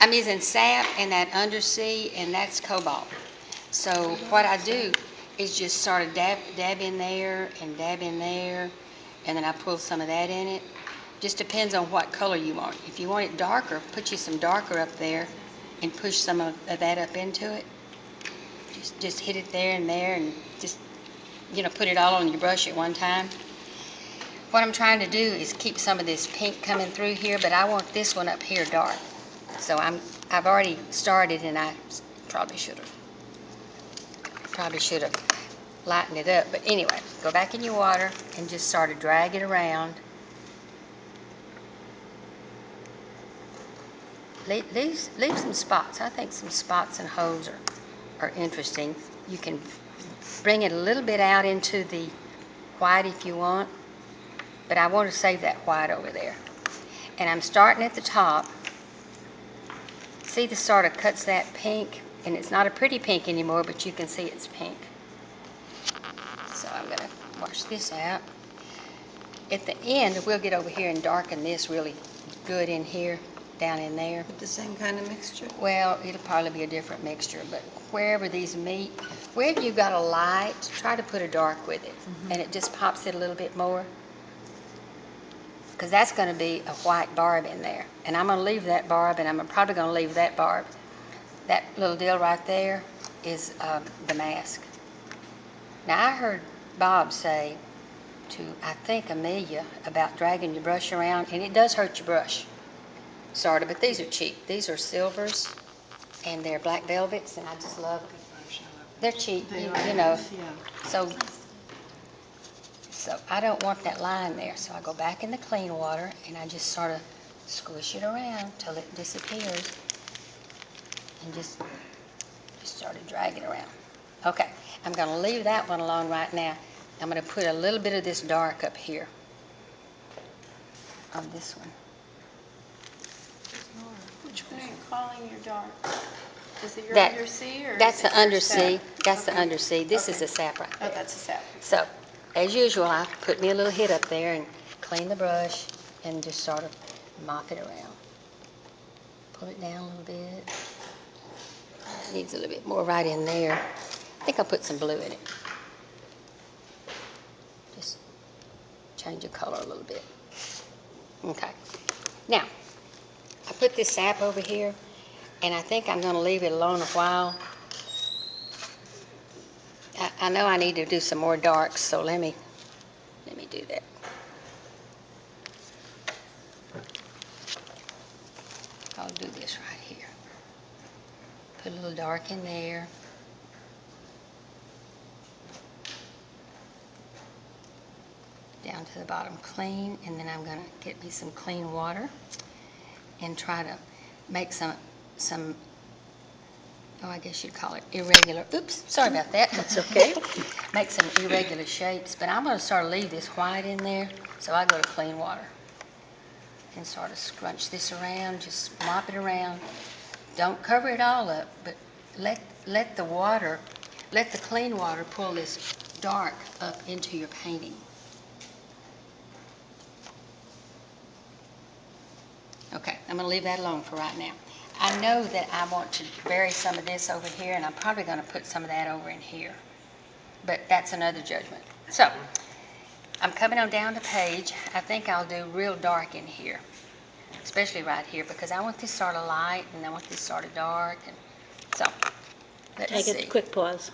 I'm using sap and that undersea, and that's cobalt. So what I do is just sort of dab in there and dab in there, and then I pull some of that in it. Just depends on what color you want. If you want it darker, put you some darker up there and push some of that up into it. Just hit it there and just, put it all on your brush at one time. What I'm trying to do is keep some of this pink coming through here, but I want this one up here dark. So I've already started, and I probably should have lightened it up. But anyway, go back in your water and just sort of drag it around. Leave some spots. I think some spots and holes are interesting. You can bring it a little bit out into the white if you want, but I want to save that white over there. And I'm starting at the top. See, this sort of cuts that pink, and it's not a pretty pink anymore, but you can see it's pink. So I'm going to wash this out. At the end, we'll get over here and darken this really good in here, down in there. With the same kind of mixture? Well, it'll probably be a different mixture, but wherever these meet, wherever you've got a light, try to put a dark with it, and it just pops it a little bit more. Because that's going to be a white barb in there. And I'm going to leave that barb, and I'm probably going to leave that barb. That little deal right there is the mask. Now, I heard Bob say to, I think, Amelia about dragging your brush around, and it does hurt your brush, sort of, but these are cheap. These are silvers, and they're black velvets, and I just love them. They're cheap, you know. So I don't want that line there, so I go back in the clean water, and I just sort of squish it around till it disappears, and just sort of drag it around. Okay, I'm going to leave that one alone right now. I'm going to put a little bit of this dark up here on this one. Which one are you calling your dark? Is it your That- undersea or That's is it the your undersea. sap? That's the Okay. undersea. This is Okay. the sap right Oh, there. that's a sap. So, as usual, I put me a little hit up there and clean the brush and just sort of mop it around. Pull it down a little bit. Needs a little bit more right in there. I think I'll put some blue in it. Just change the color a little bit. Okay. Now, I put this sap over here, and I think I'm going to leave it alone a while. I know I need to do some more darks, so let me do that. I'll do this right here. Put a little dark in there. Down to the bottom clean, and then I'm going to get me some clean water and try to make some oh, I guess you'd call it irregular. Oops, sorry about that. That's okay. Make some irregular shapes, but I'm going to sort of leave this white in there, so I go to clean water and sort of scrunch this around, just mop it around. Don't cover it all up, but let the clean water pull this dark up into your painting. Okay, I'm going to leave that alone for right now. I know that I want to bury some of this over here, and I'm probably going to put some of that over in here. But that's another judgment. So, I'm coming on down the page. I think I'll do real dark in here, especially right here, because I want this sort of light, and I want this sort of dark. And so, let's see. Take a quick pause.